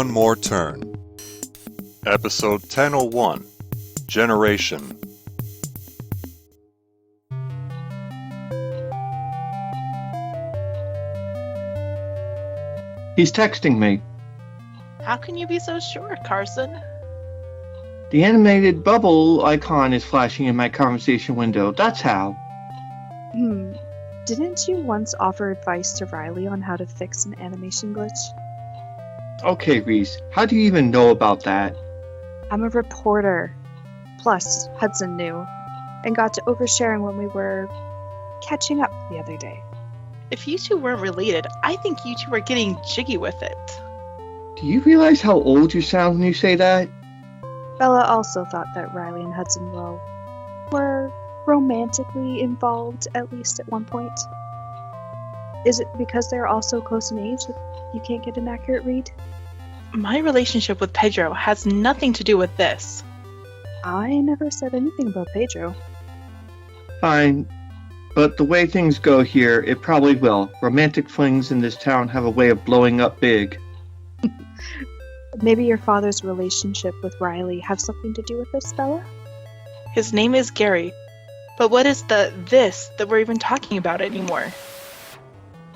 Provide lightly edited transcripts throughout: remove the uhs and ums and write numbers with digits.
One More Turn. Episode 1001, Generation. He's texting me. How can you be so sure, Carson? The animated bubble icon is flashing in my conversation window. That's how. Didn't you once offer advice to Riley on how to fix an animation glitch? Okay, Reese, how do you even know about that? I'm a reporter. Plus, Hudson knew, and got to oversharing when we were catching up the other day. If you two weren't related, I think you two are getting jiggy with it. Do you realize how old you sound when you say that? Bella also thought that Riley and Hudson were romantically involved, at least at one point. Is it because they're all so close in age that you can't get an accurate read? My relationship with Pedro has nothing to do with this. I never said anything about Pedro. Fine, but the way things go here, it probably will. Romantic flings in this town have a way of blowing up big. Maybe your father's relationship with Riley have something to do with this, Bella? His name is Gary. But what is this that we're even talking about anymore?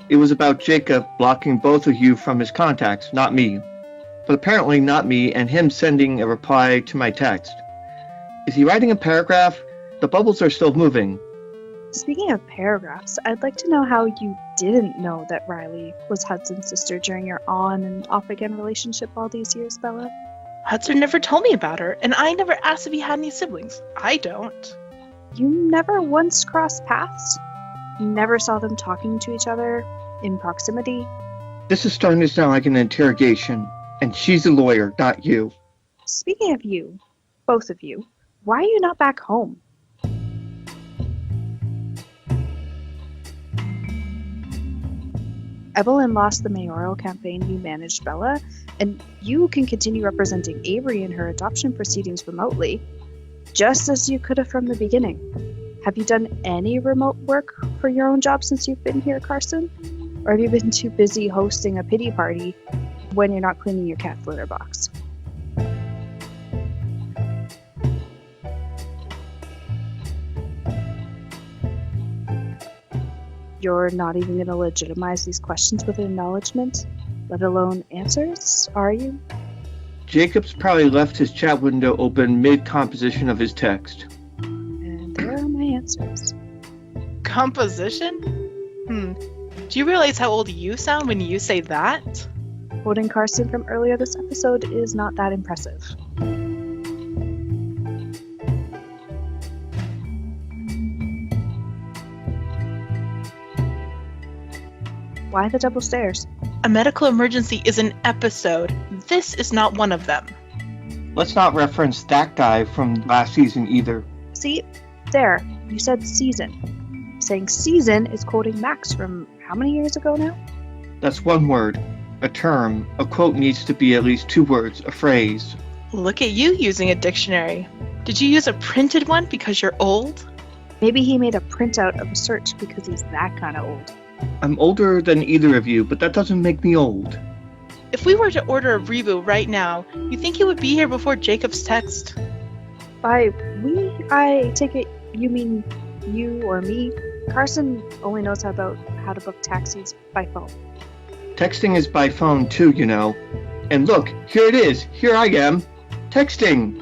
It was about Jacob blocking both of you from his contacts, not me. But apparently not me, and him sending a reply to my text. Is he writing a paragraph? The bubbles are still moving. Speaking of paragraphs, I'd like to know how you didn't know that Riley was Hudson's sister during your on and off again relationship all these years, Bella. Hudson never told me about her, and I never asked if he had any siblings. I don't. You never once crossed paths? You never saw them talking to each other in proximity? This is starting to sound like an interrogation, and she's a lawyer, not you. Speaking of you, both of you, why are you not back home? Evelyn lost the mayoral campaign you managed, Bella, and you can continue representing Avery in her adoption proceedings remotely, just as you could have from the beginning. Have you done any remote work for your own job since you've been here, Carson? Or have you been too busy hosting a pity party when you're not cleaning your cat's litter box? You're not even going to legitimize these questions with an acknowledgement, let alone answers, are you? Jacob's probably left his chat window open mid-composition of his text. And there are my answers. Composition? Do you realize how old you sound when you say that? Quoting Carson from earlier this episode is not that impressive. Why the double stairs? A medical emergency is an episode. This is not one of them. Let's not reference that guy from last season either. See, there, you said season. Saying season is quoting Max from how many years ago now? That's one word. A term. A quote needs to be at least 2 words, a phrase. Look at you using a dictionary. Did you use a printed one because you're old? Maybe he made a printout of a search because he's that kind of old. I'm older than either of you, but that doesn't make me old. If we were to order a reboot right now, you think it would be here before Jacob's text? By we, I take it you mean you or me? Carson only knows how to book taxis by phone. Texting is by phone too, you know. And look, here it is. Here I am. Texting.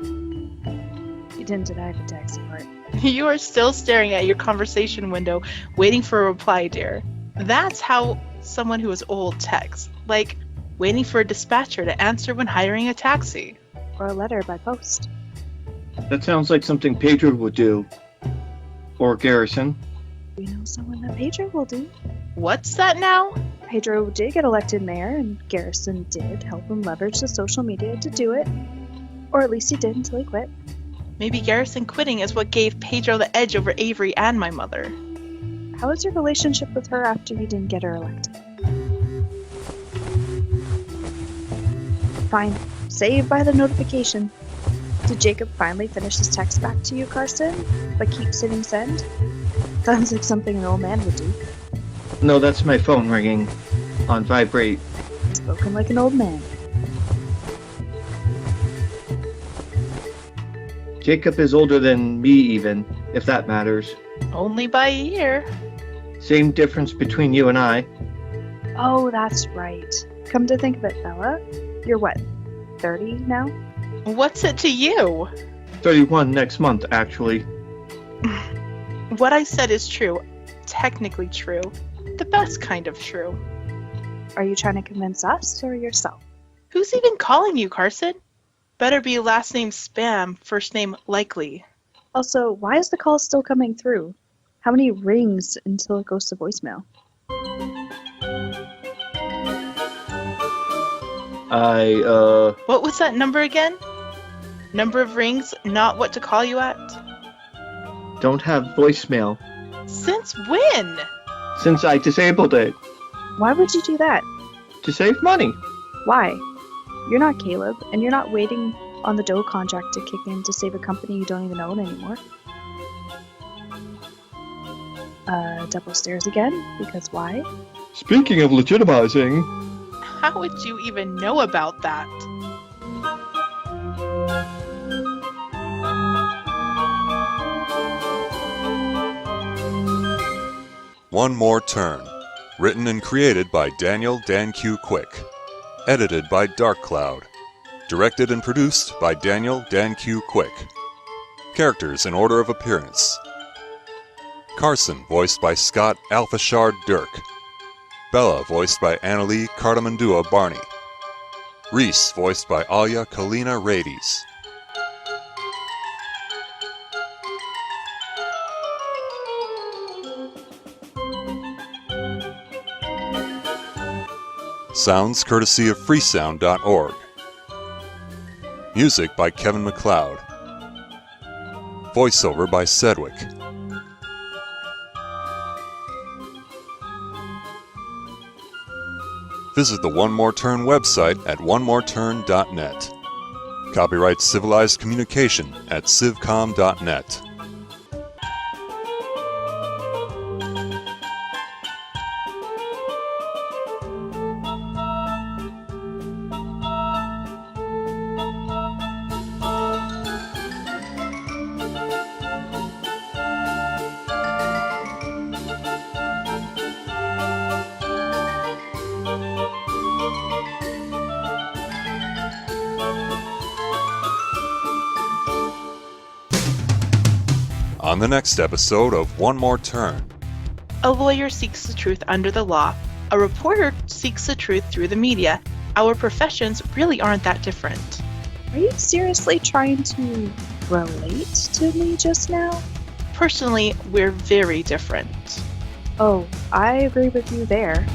You didn't deny the taxi part. You are still staring at your conversation window, waiting for a reply, dear. That's how someone who is old texts. Like, waiting for a dispatcher to answer when hiring a taxi. Or a letter by post. That sounds like something Pedro would do. Or Garrison. We know someone that Pedro will do. What's that now? Pedro did get elected mayor, and Garrison did help him leverage the social media to do it. Or at least he did until he quit. Maybe Garrison quitting is what gave Pedro the edge over Avery and my mother. How was your relationship with her after you didn't get her elected? Fine. Saved by the notification. Did Jacob finally finish his text back to you, Carson, but keeps hitting send? Sounds like something an old man would do. No, that's my phone ringing. On vibrate. Spoken like an old man. Jacob is older than me even, if that matters. Only by a year. Same difference between you and I. Oh, that's right. Come to think of it, Bella, you're what, 30 now? What's it to you? 31 next month, actually. What I said is true. Technically true. The best kind of true. Are you trying to convince us or yourself? Who's even calling you, Carson? Better be last name Spam, first name Likely. Also, why is the call still coming through? How many rings until it goes to voicemail? What was that number again? Number of rings, not what to call you at? Don't have voicemail. Since when? Since I disabled it. Why would you do that? To save money. Why? You're not Caleb, and you're not waiting on the Doe contract to kick in to save a company you don't even own anymore. Double stairs again? Because why? Speaking of legitimizing... How would you even know about that? One More Turn. Written and created by Daniel Dan Q. Quick. Edited by Dark Cloud. Directed and produced by Daniel Dan Q. Quick. Characters in order of appearance. Carson, voiced by Scott Alfashard Dirk. Bella, voiced by Annalie Cardamandua Barney. Reese, voiced by Alia Kalina Rades. Sounds courtesy of freesound.org. Music by Kevin MacLeod. Voiceover by Sedgwick. Visit the One More Turn website at onemoreturn.net. Copyright Civilized Communication at civcom.net. On the next episode of One More Turn. A lawyer seeks the truth under the law. A reporter seeks the truth through the media. Our professions really aren't that different. Are you seriously trying to relate to me just now? Personally, we're very different. Oh, I agree with you there.